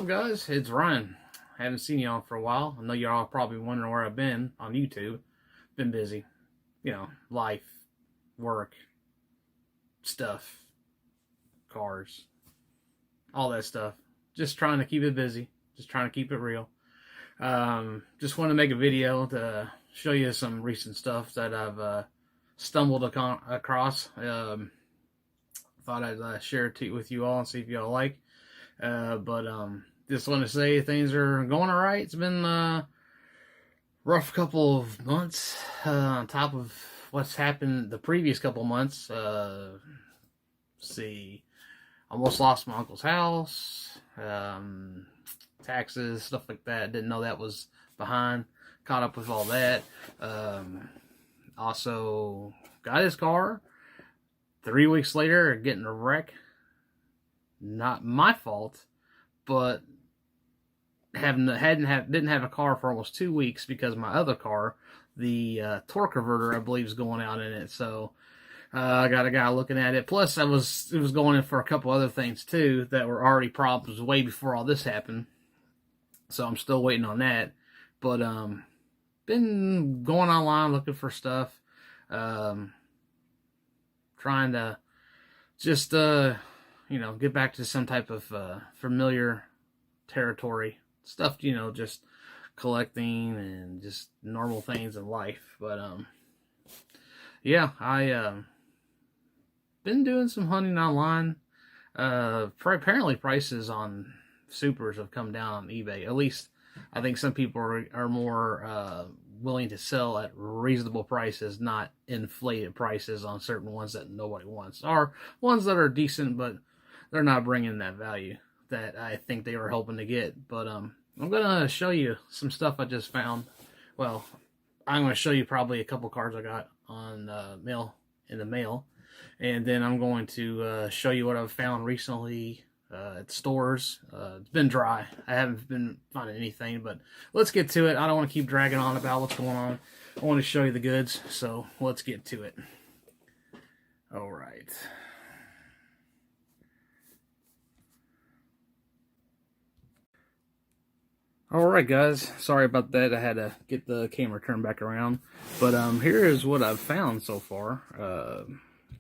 Guys? It's Ryan. Haven't seen y'all for a while. I know you're all probably wondering where I've been on YouTube. Been busy. You know, life, work, stuff, cars, all that stuff. Just trying to keep it busy. Just trying to keep it real. Just want to make a video to show you some recent stuff that I've stumbled across. Thought I'd share it with you all and see if y'all like. Just want to say things are going all right. It's been a rough couple of months on top of what's happened the previous couple of months. See, almost lost my uncle's house, taxes, stuff like that. Didn't know that was behind. Caught up with all that. Also got his car. 3 weeks later, getting a wreck. Not my fault, but didn't have a car for almost 2 weeks because my other car, the torque converter, I believe, is going out in it. So I got a guy looking at it. Plus, it was going in for a couple other things too that were already problems way before all this happened. So I'm still waiting on that. But been going online looking for stuff, trying to just get back to some type of familiar territory. Stuff, just collecting and just normal things in life. But, yeah, I been doing some hunting online. Apparently prices on supers have come down on eBay. At least I think some people are more willing to sell at reasonable prices, not inflated prices on certain ones that nobody wants. Or ones that are decent, but they're not bringing that value that I think they were hoping to get. But I'm going to show you some stuff I just found. Well, I'm going to show you probably a couple cards I got on in the mail. And then I'm going to show you what I've found recently at stores. It's been dry. I haven't been finding anything, but let's get to it. I don't want to keep dragging on about what's going on. I want to show you the goods, so let's get to it. All right. Alright guys, sorry about that. I had to get the camera turned back around. But here is what I've found so far.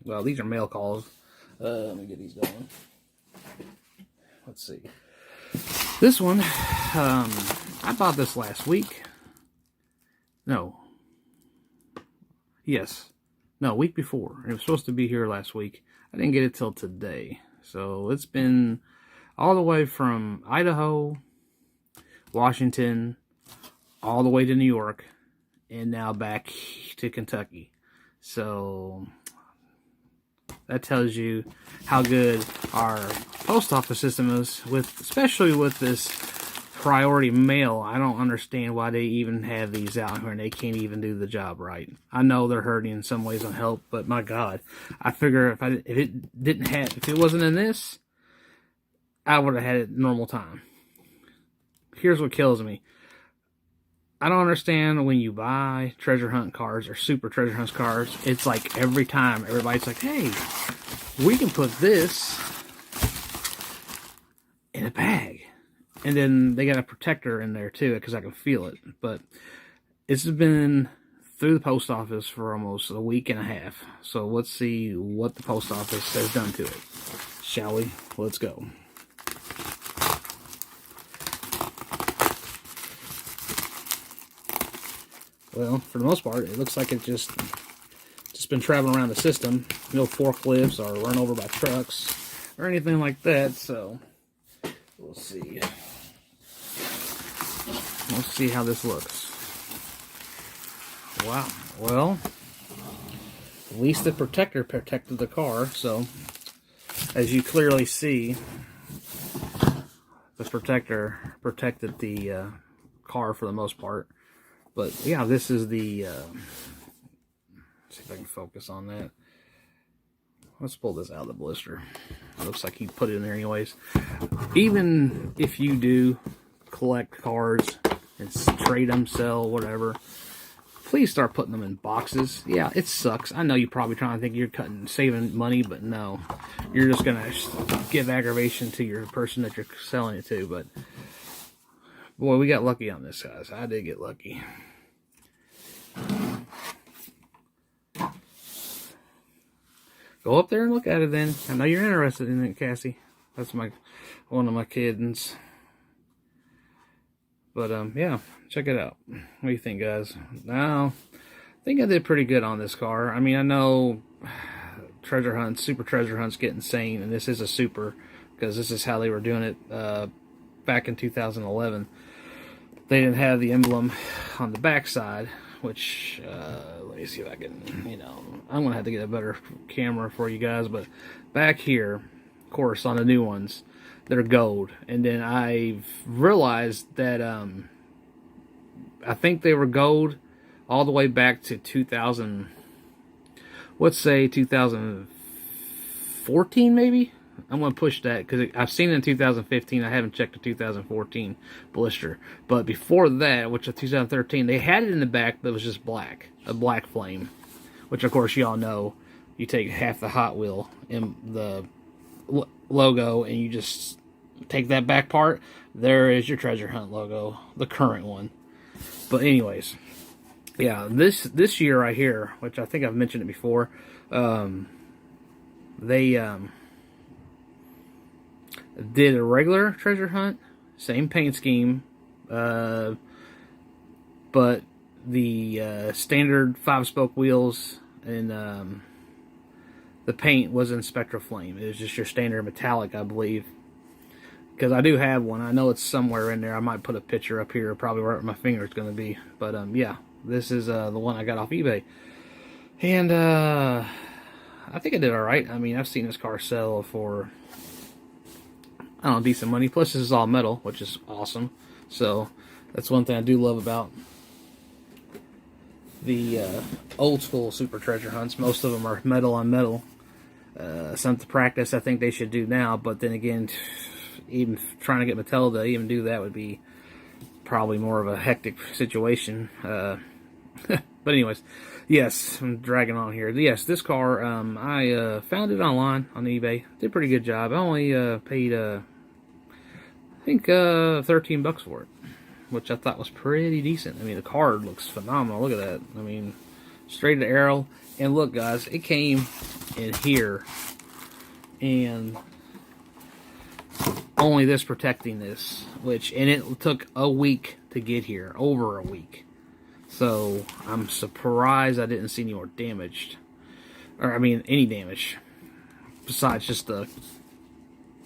Well, these are mail calls. Let me get these going. Let's see. This one, I bought this last week. No. Yes. No, week before. It was supposed to be here last week. I didn't get it till today. So it's been all the way from Idaho, Washington, all the way to New York, and now back to Kentucky. So that tells you how good our post office system is, especially with this priority mail. I don't understand why they even have these out here and they can't even do the job right. I know they're hurting in some ways on help, but my God, I figure if it wasn't in this, I would have had it normal time. Here's what kills me. I don't understand when you buy treasure hunt cards or super treasure hunt cards. It's like every time everybody's like, hey, we can put this in a bag. And then they got a protector in there too, because I can feel it. But it's been through the post office for almost a week and a half. So let's see what the post office has done to it. Shall we? Let's go. Well, for the most part, it looks like it's just been traveling around the system. No forklifts or run over by trucks or anything like that. So we'll see. Let's see how this looks. Wow. Well, at least the protector protected the car. So as you clearly see, the protector protected the car for the most part. But yeah, this is the, let's see if I can focus on that. Let's pull this out of the blister. It looks like he put it in there anyways. Even if you do collect cards and trade them, sell, whatever, please start putting them in boxes. Yeah, it sucks. I know you're probably trying to think you're saving money, but no. You're just going to give aggravation to your person that you're selling it to. But Boy, we got lucky on this, guys. I did get lucky. Go up there and look at it then. I know you're interested in it, Cassie. That's one of my kids. But, yeah, check it out. What do you think, guys? Now, I think I did pretty good on this car. I mean, I know treasure hunts, super treasure hunts get insane, and this is a super, because this is how they were doing it back in 2011. They didn't have the emblem on the backside, which, let me see if I can, I'm going to have to get a better camera for you guys, but back here, of course, on the new ones, they're gold. And then I've realized that, I think they were gold all the way back to 2000, let's say 2014 maybe? I'm going to push that because I've seen it in 2015. I haven't checked the 2014 blister. But before that, which was 2013, they had it in the back that was just black. A black flame. Which, of course, y'all know. You take half the Hot Wheel and the logo and you just take that back part. There is your treasure hunt logo. The current one. But anyways. Yeah, this year right here, which I think I've mentioned it before, they did a regular treasure hunt, same paint scheme, but the standard 5-spoke wheels and the paint was in Spectra Flame. It was just your standard metallic, I believe. Because I do have one. I know it's somewhere in there. I might put a picture up here, probably where my finger is going to be. But yeah, this is the one I got off eBay. And I think I did alright. I mean, I've seen this car sell for, I don't know, decent money. Plus, this is all metal, which is awesome. So, that's one thing I do love about the old school Super Treasure Hunts. Most of them are metal on metal. Something to practice I think they should do now. But then again, even trying to get Mattel to even do that would be probably more of a hectic situation. But anyways, yes, I'm dragging on here. Yes, this car, I found it online on eBay. Did a pretty good job. I only paid, I think, $13 for it, which I thought was pretty decent. I mean, the card looks phenomenal. Look at that. I mean, straight to arrow. And look, guys, it came in here, and only this protecting this, and it took a week to get here, over a week. So, I'm surprised I didn't see any more damaged. Or, I mean, any damage. Besides just the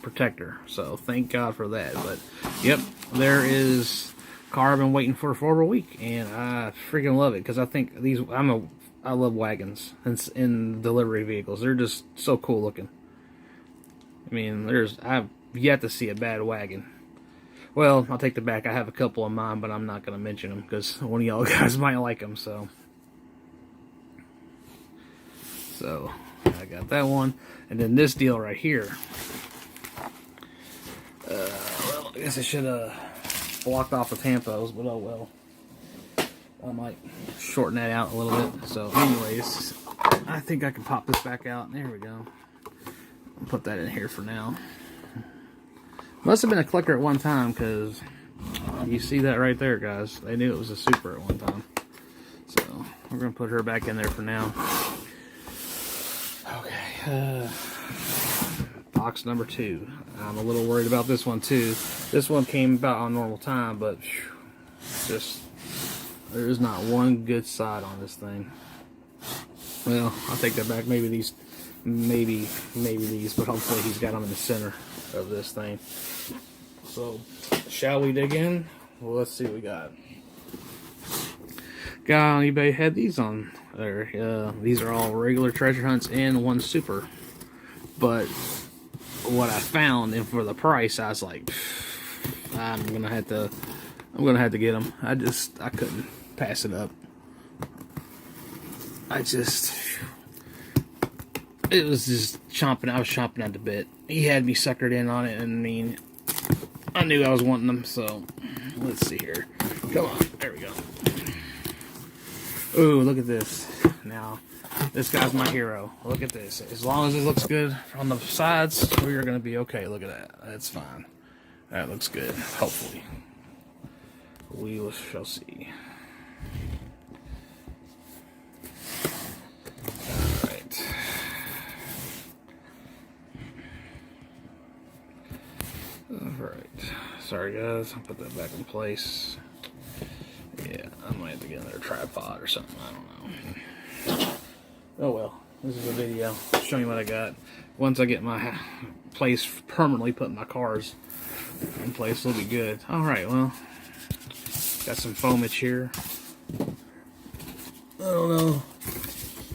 protector. So, thank God for that. But, yep, there is car I've been waiting for over a week. And I freaking love it. Because I think I love wagons in delivery vehicles. They're just so cool looking. I mean, I've yet to see a bad wagon. Well, I'll take the back. I have a couple of mine, but I'm not going to mention them because one of y'all guys might like them. So, I got that one. And then this deal right here. Well, I guess I should have blocked off the tampos, but oh well. I might shorten that out a little bit. So, anyways, I think I can pop this back out. There we go. I'll put that in here for now. Must have been a clicker at one time, because you see that right there, guys. They knew it was a Super at one time. So, we're going to put her back in there for now. Okay. Box number 2. I'm a little worried about this one, too. This one came about on normal time, but just, there is not one good side on this thing. Well, I'll take that back. Maybe these, but hopefully he's got them in the center of this thing. So, shall we dig in? Well, let's see what we got. Guy on eBay had these on there. These are all regular treasure hunts and one Super. But what I found, and for the price, I was like, I'm gonna have to get them. I couldn't pass it up. It was just chomping. I was chomping at the bit. He had me suckered in on it, and I mean, I knew I was wanting them. So let's see here. Come on, there we go. Ooh, look at this. Now, this guy's my hero. Look at this. As long as it looks good on the sides, we're gonna be okay. Look at that. That's fine. That looks good. Hopefully. We shall see. Alright. Alright. Sorry guys, I'll put that back in place. Yeah, I might have to get another tripod or something, I don't know. Oh well, this is a video showing you what I got. Once I get my place permanently put my cars in place, it'll be good. Alright, well, got some foamage here. I don't know.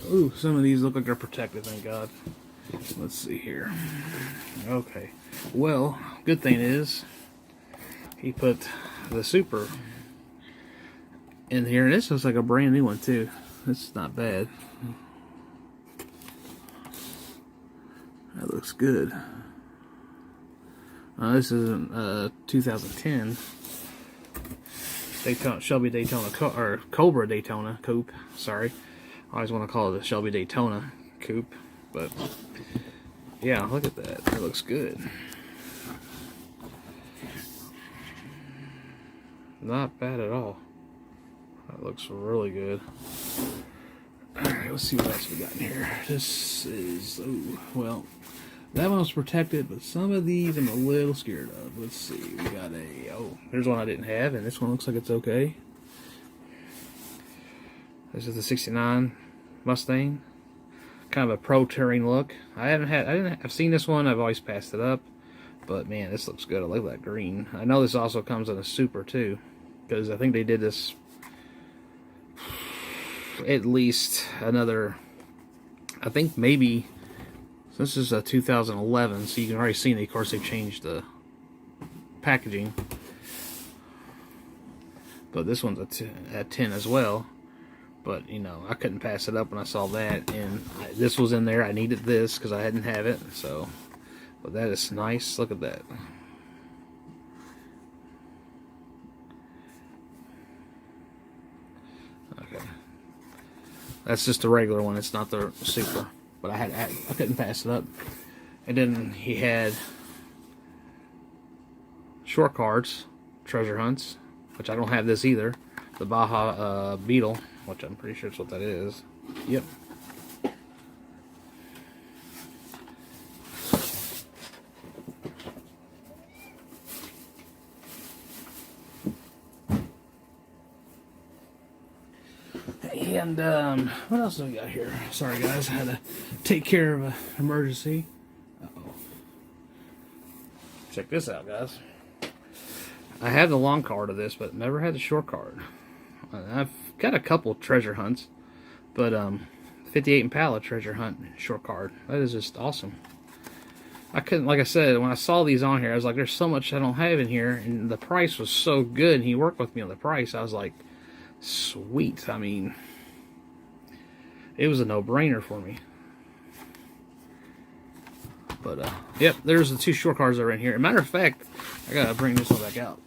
Ooh, some of these look like they're protected, thank God. Let's see here. Okay. Well, good thing is, he put the Super in here, and this looks like a brand new one too. This is not bad. That looks good. This is a 2010 Daytona, Shelby Daytona, or Cobra Daytona Coupe. Sorry, I always want to call it a Shelby Daytona Coupe, but yeah, look at that. That looks good. Not bad at all. That looks really good. Alright, let's see what else we got in here. This is, oh, well, that one was protected, but some of these I'm a little scared of. Let's see, we got a, oh, there's one I didn't have, and this one looks like it's okay. This is the 69 Mustang. Kind of a pro touring look. I've seen this one, I've always passed it up. But man, this looks good. I like that green. I know this also comes in a Super too, because I think they did this at least another, I think maybe, this is a 2011, so you can already see, of course they've changed the packaging, but this one's a 10 as well. But you know, I couldn't pass it up when I saw that, and this was in there. I needed this because I hadn't have it, so, but that is nice. Look at that. Okay. That's just the regular one. It's not the Super. But I couldn't pass it up. And then he had short cards, treasure hunts, which I don't have this either. The Baja Beetle, which I'm pretty sure that's what that is. Yep. And what else do we got here? Sorry guys, I had to take care of an emergency. Uh-oh. Check this out, guys. I have the long card of this, but never had the short card. I've got a couple treasure hunts, but 58 Impala treasure hunt short card. That is just awesome. I couldn't, like I said, when I saw these on here, I was like, there's so much I don't have in here, and the price was so good, and he worked with me on the price. I was like, sweet. I mean, it was a no-brainer for me. But, yep, there's the two short cards that are in here. As a matter of fact, I gotta bring this one back out.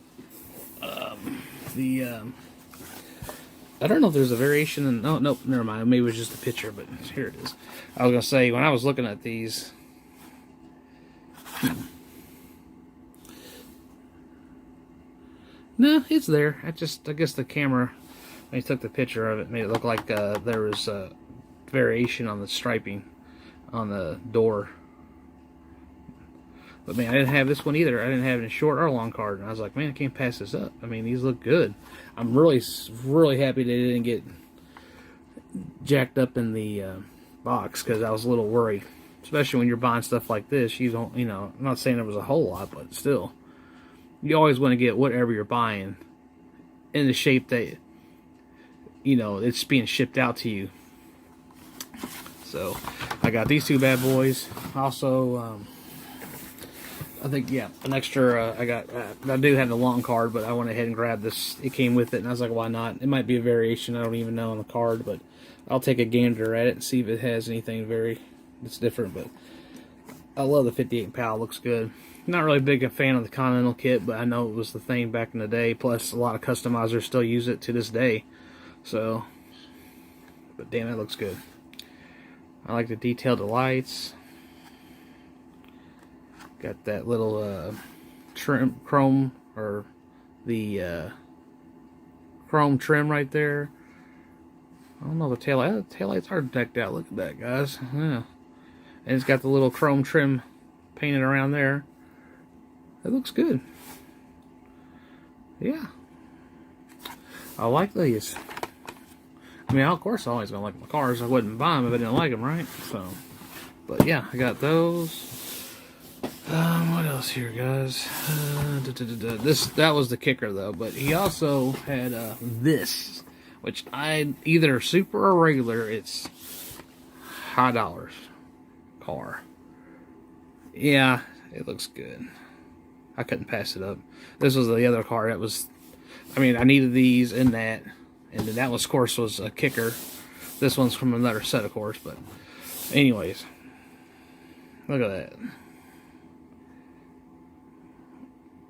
I don't know if there's a variation in, oh, nope, never mind. Maybe it was just a picture, but here it is. I was gonna say, when I was looking at these, no, it's there. I guess the camera, when he took the picture of it, made it look like there was a variation on the striping on the door. But man, I didn't have this one either. I didn't have it in short or long card, and I was like, man, I can't pass this up. I mean, these look good. I'm really, really happy they didn't get jacked up in the box, because I was a little worried, especially when you're buying stuff like this. You don't, you know, I'm not saying there was a whole lot, but still, you always want to get whatever you're buying in the shape that, you know, it's being shipped out to you. So I got these two bad boys. Also, I think, yeah, an extra, I do have the long card, but I went ahead and grabbed this. It came with it, and I was like, why not? It might be a variation. I don't even know on the card, but I'll take a gander at it and see if it has anything that's different. But I love the 58 PAL. Looks good. Not really big a fan of the Continental kit, but I know it was the thing back in the day. Plus, a lot of customizers still use it to this day. So, but damn, it looks good. I like the detailed lights. Got that little trim chrome, or the chrome trim right there. I don't know, the taillights are decked out. Look at that, guys. Yeah. And it's got the little chrome trim painted around there. It looks good. Yeah. I like these. I mean, of course, I'm always going to like my cars. I wouldn't buy them if I didn't like them, right? So, but yeah, I got those. What else here, guys? That was the kicker, though. But he also had this, which either super or regular. It's high dollars car. Yeah, it looks good. I couldn't pass it up. This was the other car that was. I mean, I needed these and that, and then that was, of course, was a kicker. This one's from another set, of course. But, anyways, look at that.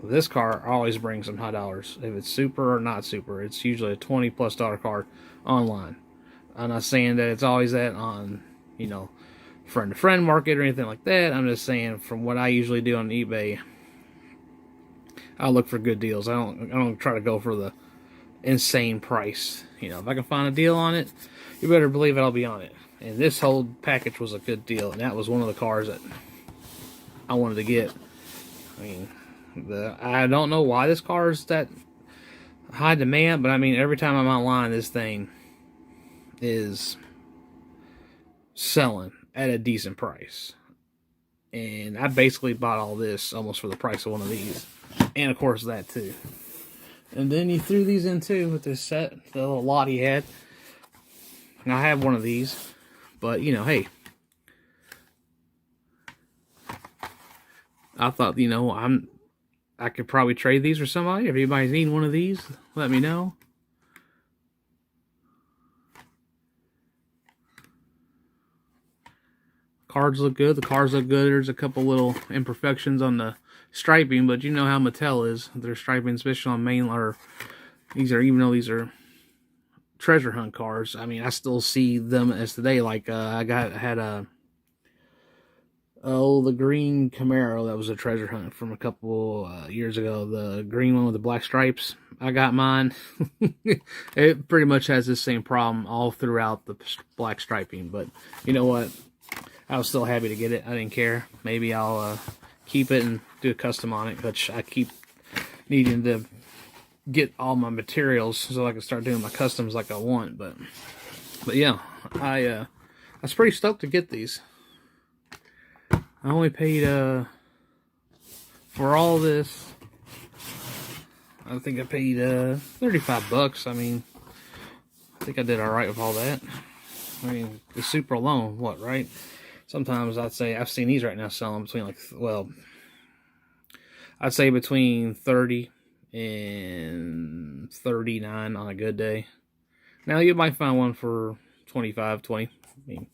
This car always brings some high dollars. If it's super or not super, it's usually a $20+ car online. I'm not saying that it's always that on, you know, friend-to-friend market or anything like that. I'm just saying from what I usually do on eBay, I look for good deals. I don't try to go for the insane price. You know, if I can find a deal on it, you better believe I'll be on it. And this whole package was a good deal, and that was one of the cars that I wanted to get. I mean, I don't know why this car is that high demand, but I mean, every time I'm online, this thing is selling at a decent price. And I basically bought all this almost for the price of one of these. And of course that too. And then he threw these in too with this set, the little lot he had. And I have one of these. But, you know, hey. I thought, you know, I could probably trade these for somebody. If anybody's needing one of these, let me know. Cards look good. The cars look good. There's a couple little imperfections on the striping, but you know how Mattel is. Their striping, especially on main, or these are, even though these are treasure hunt cars, I mean, I still see them as today. Like I had the green Camaro that was a treasure hunt from a couple years ago. The green one with the black stripes. I got mine. It pretty much has the same problem all throughout the black striping. But you know what? I was still happy to get it. I didn't care. Maybe I'll keep it and do a custom on it, which I keep needing to get all my materials so I can start doing my customs like I want. But yeah, I was pretty stoked to get these. I only paid for all this. I think I paid $35. I mean, I think I did all right with all that. I mean, the super alone, what, right? Sometimes I'd say, I've seen these right now selling between like, well, I'd say between 30 and 39 on a good day. Now you might find one for 25, 20. I mean,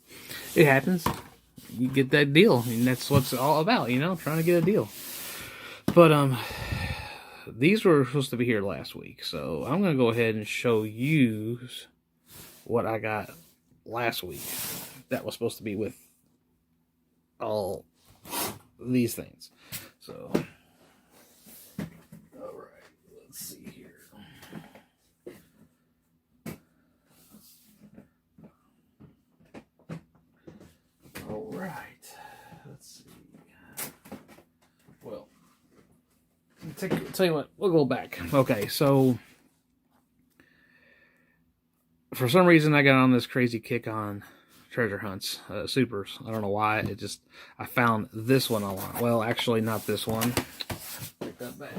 it happens. You get that deal. I mean, that's what it's all about, you know, trying to get a deal. But these were supposed to be here last week, so I'm going to go ahead and show you what I got last week. That was supposed to be with all these things. So, all right, let's see here. All right, let's see. Well, tell you what, we'll go back. Okay, so for some reason I got on this crazy kick on treasure hunts, supers. I don't know why. I found this one online. Well, actually, not this one. Take that back.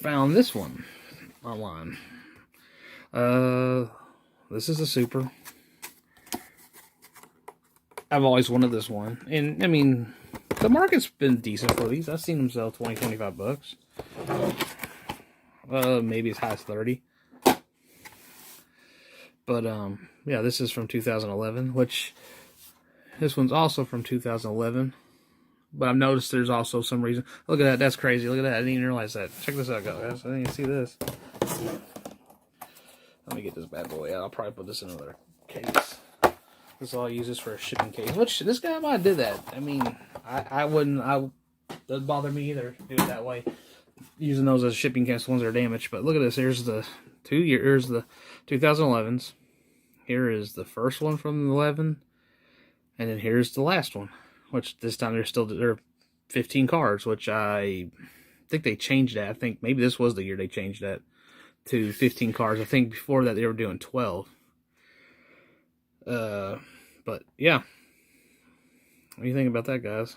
Found this one online. This is a super. I've always wanted this one, and I mean, the market's been decent for these. I've seen them sell $20, $25. Maybe as high as 30. But yeah, this is from 2011, which this one's also from 2011. But I've noticed there's also some reason. Look at that. That's crazy. Look at that. I didn't even realize that. Check this out, guys. I didn't even see this. Let me get this bad boy out. I'll probably put this in another case. This all I use this for a shipping case. Which this guy might have did that. I mean, I wouldn't. Doesn't bother me either. Do it that way. Using those as shipping case, ones that are damaged. But look at this. Here's the 2011s. Here is the first one from the 11, and then here's the last one. Which this time there are 15 cars, which I think they changed that. I think maybe this was the year they changed that to 15 cars. I think before that they were doing 12. But yeah, what do you think about that, guys?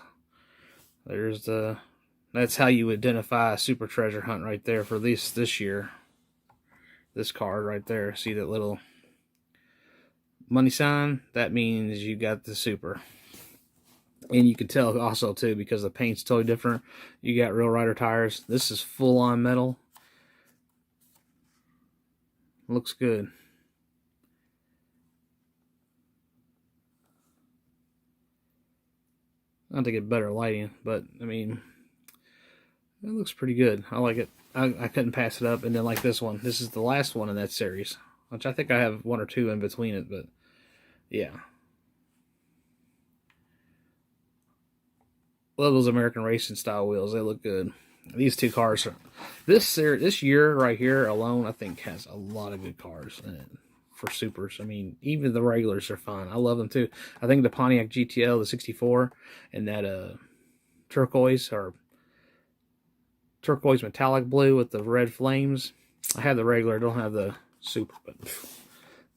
That's how you identify a super treasure hunt right there for this year. This card right there, see that little money sign? That means you got the super. And you can tell also too, because the paint's totally different. You got Real Rider tires. This is full on metal. Looks good. Not to get better lighting, but I mean, it looks pretty good. I like it. I couldn't pass it up. And then like this one. This is the last one in that series, which I think I have one or two in between it, but yeah. Love those American racing style wheels. They look good. These two cars, this year right here alone, I think has a lot of good cars in it for supers. I mean, even the regulars are fine. I love them too. I think the Pontiac GTL, the 64, and that turquoise metallic blue with the red flames. I have the regular, don't have the super, but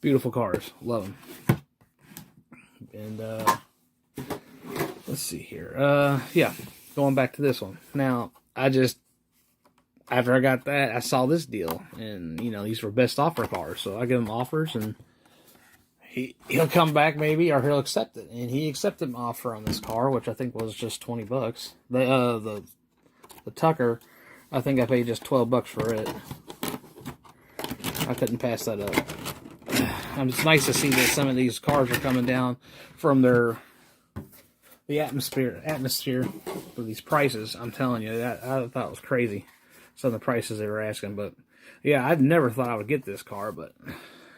beautiful cars. Love them. And let's see here. Yeah, going back to this one. Now, after I got that, I saw this deal, and you know, these were best offer cars, so I give him offers, and he'll come back maybe, or he'll accept it, and he accepted my offer on this car, which I think was just $20. The Tucker, I think I paid just $12 for it. I couldn't pass that up. It's nice to see that some of these cars are coming down from the atmosphere for these prices. I'm telling you, that I thought it was crazy, some of the prices they were asking. But yeah, I never thought I would get this car, but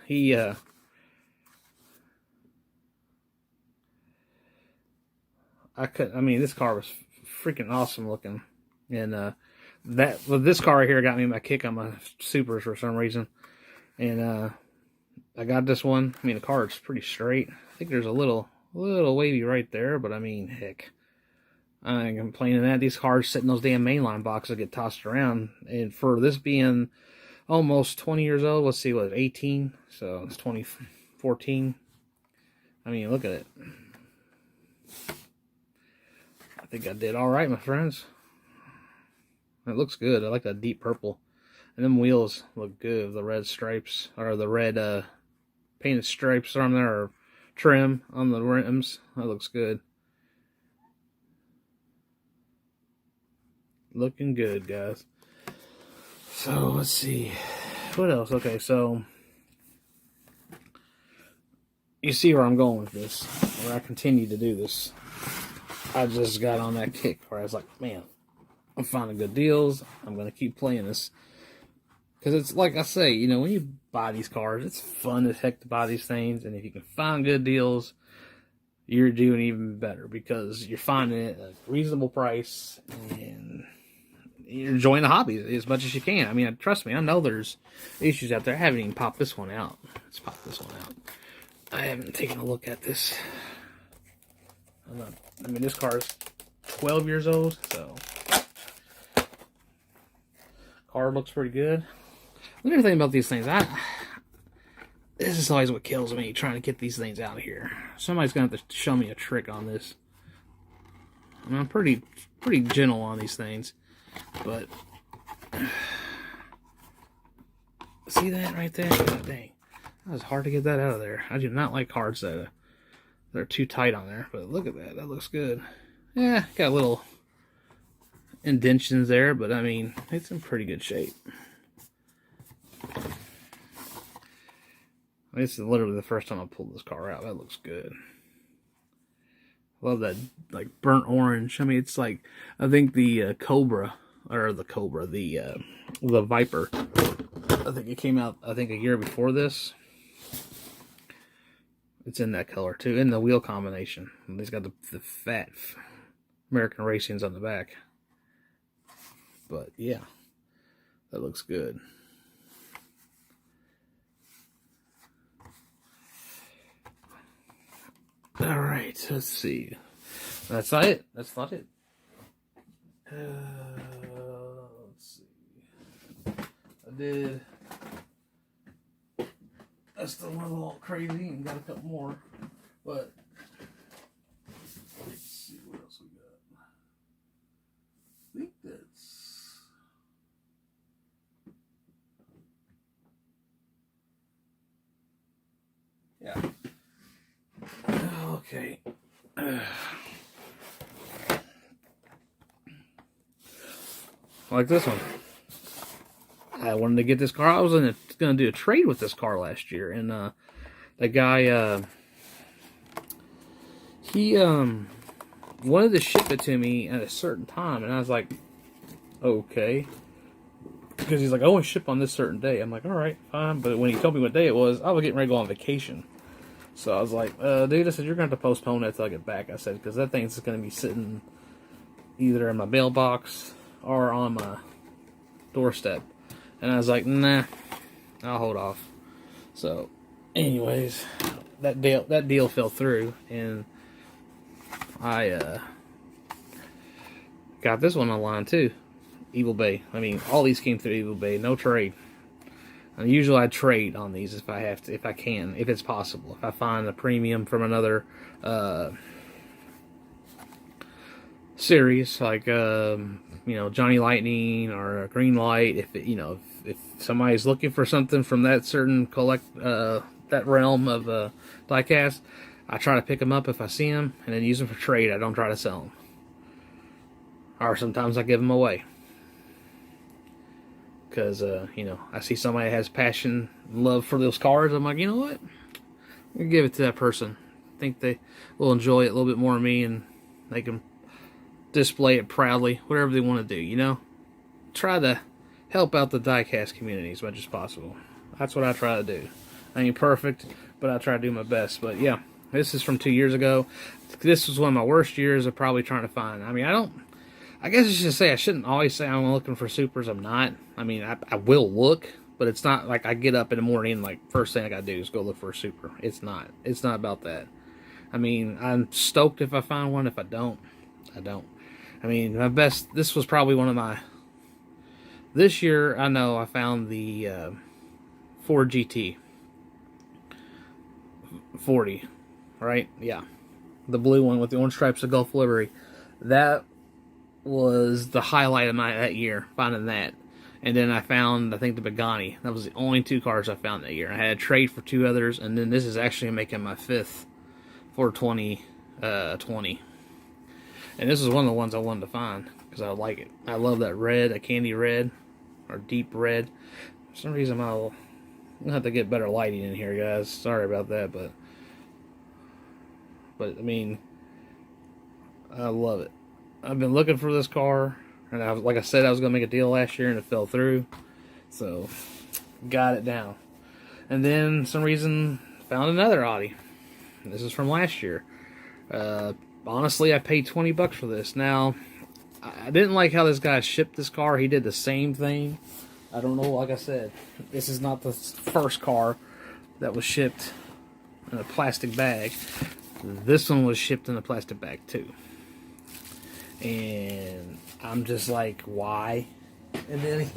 he I mean, this car was freaking awesome looking, and this car right here got me my kick on my supers for some reason, and I got this one. I mean, the car is pretty straight. I think there's a little wavy right there, but I mean, heck, I ain't complaining that. These cars sit in those damn mainline boxes get tossed around, and for this being almost 20 years old, let's see, what, 18? So it's 2014. I mean, look at it. I think I did all right, my friends. It looks good. I like that deep purple. And them wheels look good. The red stripes, or the red painted stripes on there, or trim on the rims. That looks good. Looking good, guys. So, let's see. What else? Okay, so you see where I'm going with this, where I continue to do this. I just got on that kick where I was like, man, I'm finding good deals. I'm going to keep playing this. Because it's like I say, you know, when you buy these cars, it's fun as heck to buy these things. And if you can find good deals, you're doing even better, because you're finding it at a reasonable price and you're enjoying the hobby as much as you can. I mean, trust me, I know there's issues out there. I haven't even popped this one out. Let's pop this one out. I haven't taken a look at this. I mean, this car is 12 years old, so car looks pretty good. The other thing about these things, this is always what kills me, trying to get these things out of here. Somebody's gonna have to show me a trick on this. I mean, I'm pretty gentle on these things, but see that right there? God dang, that was hard to get that out of there. I do not like cards that are too tight on there, but look at that. That looks good. Yeah, got little indentions there, but I mean, it's in pretty good shape. This is literally the first time I pulled this car out. That looks good. Love that, like, burnt orange. I mean, it's like, I think the the Viper, I think it came out, I think, a year before this. It's in that color too, in the wheel combination. And he's got the fat American Racings on the back. But yeah, that looks good. All right, let's see. That's not it. That's not it. Let's see. I did. That's the one a little crazy, and got a couple more. But let's see what else we got. I think that's. Yeah. Okay. Like this one. I wanted to get this car. I was going to do a trade with this car last year, and the guy he wanted to ship it to me at a certain time, and I was like, okay, because he's like, I only ship on this certain day. I'm like, all right, fine. But when he told me what day it was, I was getting ready to go on vacation. So I was like, dude, I said, you're going to have to postpone that till I get back. I said, because that thing's going to be sitting either in my mailbox or on my doorstep. And I was like, nah, I'll hold off. So, anyways, that deal fell through, and I got this one online too. evilbay. I mean, all these came through evilbay, no trade. And usually I trade on these if I have to, if I can, if it's possible. If I find a premium from another series, like you know, Johnny Lightning or a Green Light, if it, you know, if somebody's looking for something from that certain that realm of diecast, I try to pick them up if I see them and then use them for trade. I don't try to sell them, or sometimes I give them away because you know, I see somebody has passion, love for those cars. I'm like, you know what, I'm gonna give it to that person. I think they will enjoy it a little bit more than me, and they can display it proudly, whatever they want to do, you know? Try to help out the diecast community as much as possible. That's what I try to do. I ain't perfect, but I try to do my best. But yeah, this is from 2 years ago. This was one of my worst years of probably trying to find. I mean, I guess I should say, I shouldn't always say I'm looking for supers. I'm not. I mean, I will look, but it's not like I get up in the morning and like first thing I gotta do is go look for a super. It's not. It's not about that. I mean, I'm stoked if I find one. If I don't, I don't. I mean, my best, this was probably one of my, this year, I know I found the Ford GT 40, right? Yeah. The blue one with the orange stripes of Gulf livery. That was the highlight of that year, finding that. And then I found, I think, the Pagani. That was the only two cars I found that year. I had a trade for two others, and then this is actually making my fifth for 2020. And this is one of the ones I wanted to find because I like it. I love that red, a candy red, or deep red. For some reason, I'm gonna have to get better lighting in here, guys. Sorry about that, but I mean, I love it. I've been looking for this car, and like I said, I was gonna make a deal last year, and it fell through. So, got it down. And then, some reason, found another Audi. This is from last year. Honestly, I paid $20 for this. Now, I didn't like how this guy shipped this car. He did the same thing. I don't know, like I said, this is not the first car that was shipped in a plastic bag. This one was shipped in a plastic bag too. And I'm just like, why? And then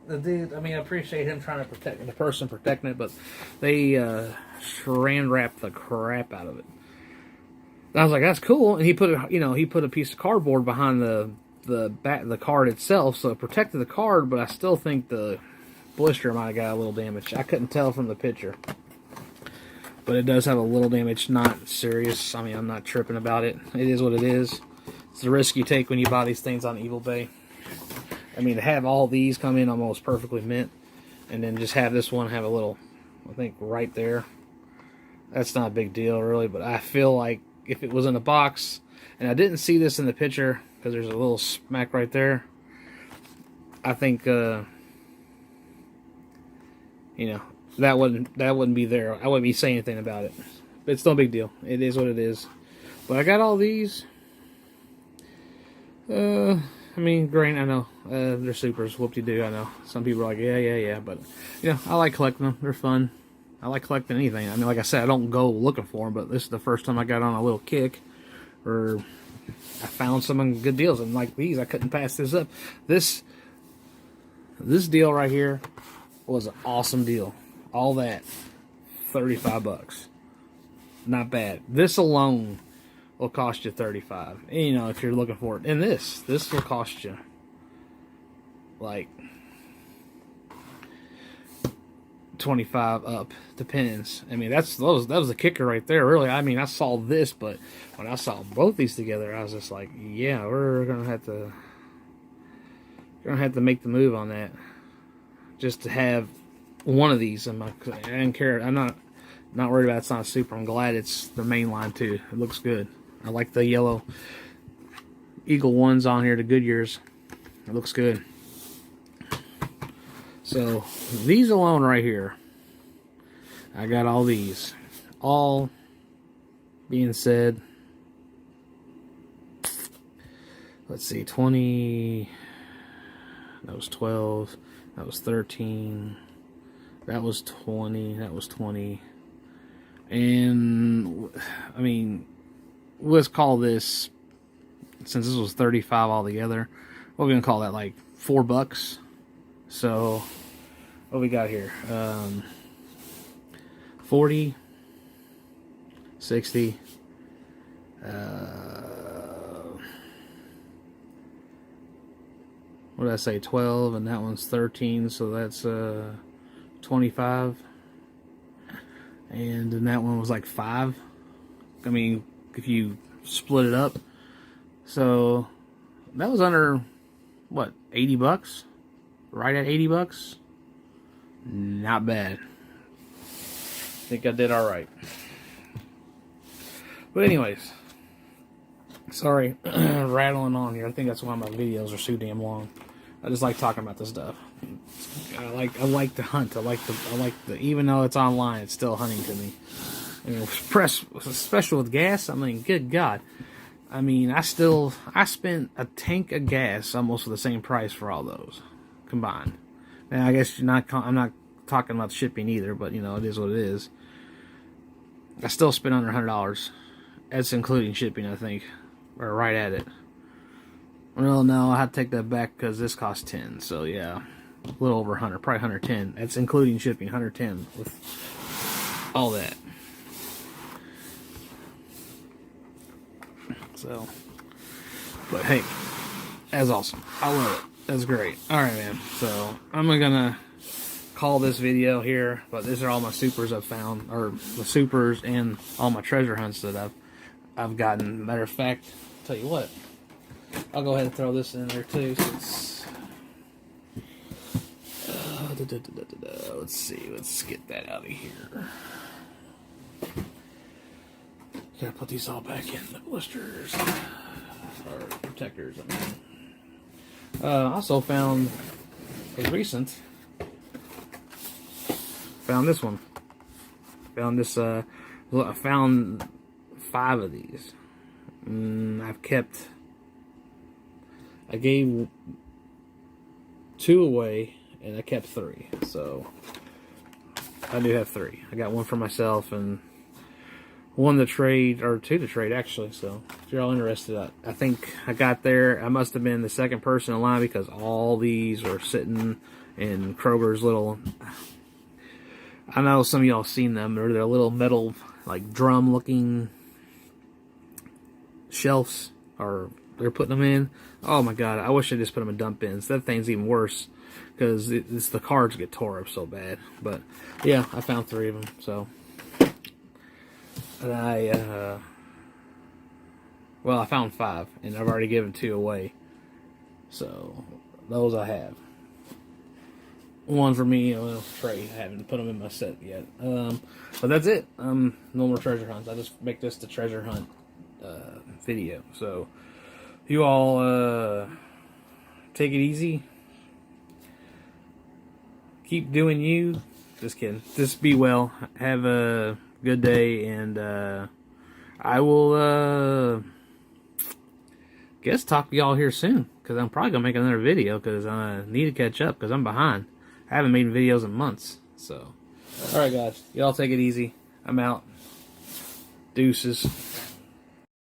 the dude, I mean, I appreciate him trying to protect the person protecting it, but they saran wrapped the crap out of it. And I was like, that's cool. And he put a piece of cardboard behind the card itself, so it protected the card. But I still think the blister might have got a little damaged. I couldn't tell from the picture, but it does have a little damage. Not serious. I mean, I'm not tripping about it. It is what it is. It's the risk you take when you buy these things on evilbay. I mean, to have all these come in almost perfectly mint, and then just have this one have a little, I think, right there. That's not a big deal, really, but I feel like if it was in a box, and I didn't see this in the picture, because there's a little smack right there, I think, you know, that wouldn't be there. I wouldn't be saying anything about it. But it's no big deal. It is what it is. But I got all these. I mean, great, I know. They're supers. Whoop-de-doo, I know. Some people are like, yeah. But, you know, I like collecting them. They're fun. I like collecting anything. I mean, like I said, I don't go looking for them, but this is the first time I got on a little kick. Or I found some good deals. And like these, I couldn't pass this up. This deal right here was an awesome deal. All that, $35. Not bad. This alone will cost you $35. And, you know, if you're looking for it. And this will cost you like $25 up. Depends. I mean, that was the kicker right there. Really, I mean, I saw this, but when I saw both these together, I was just like, yeah, we're gonna have to make the move on that. Just to have one of these in my, I didn't care. I'm not worried about it's not super. I'm glad it's the main line too. It looks good. I like the yellow Eagle ones on here, the Goodyears. It looks good. So these alone right here, I got all these. All being said, let's see, 20, that was 12, that was 13, that was 20, that was 20, and I mean, let's call this, since this was 35 altogether, what are we gonna call that, like $4? So what we got here? 40, 60, what did I say, 12, and that one's 13, so that's 25, and then that one was like 5. I mean, if you split it up, so that was under, what, $80? Right at $80? Not bad. I think I did alright. But anyways, sorry, rattling on here. I think that's why my videos are so damn long. I just like talking about this stuff. I like to hunt. I like the even though it's online, it's still hunting to me. And especially with gas, I mean, good God. I mean, I spent a tank of gas almost for the same price for all those combined. Now, I guess I'm not talking about shipping either, but, you know, it is what it is. I still spent under $100. That's including shipping, I think. Or right at it. Well, no, I have to take that back because this cost 10. So, yeah, a little over 100. Probably 110. That's including shipping. 110 with all that. So, but hey, that's awesome. I love it. That's great. Alright, man. So, I'm gonna call this video here, but these are all my supers I've found, or the supers and all my treasure hunts that I've gotten. Matter of fact, tell you what, I'll go ahead and throw this in there too, since let's see, let's get that out of here. Gotta put these all back in the blisters, or protectors, I mean. Also found a recent, found this one. Found this, I found 5 of these. I gave 2 away, and I kept 3. So, I do have 3. I got 1 for myself, and 1 to trade, or 2 to trade, actually. So, if you're all interested, I think I got there. I must have been the second person in line because all these were sitting in Kroger's little, I know some of y'all seen them. They're little metal, like drum-looking shelves, or they're putting them in. Oh my God, I wish I just put them in dump bins. That thing's even worse because the cards get tore up so bad. But yeah, I found 3 of them. So, and I found 5, and I've already given 2 away. So those I have. 1 for me, a little trade. I haven't put them in my set yet. But that's it. No more treasure hunts. I just make this the treasure hunt video. So you all take it easy. Keep doing you. Just kidding. Just be well. Have a good day, and I will guess talk to y'all here soon, because I'm probably gonna make another video because I need to catch up because I'm behind. I haven't made videos in months. So, all right, guys, y'all take it easy. I'm out. Deuces.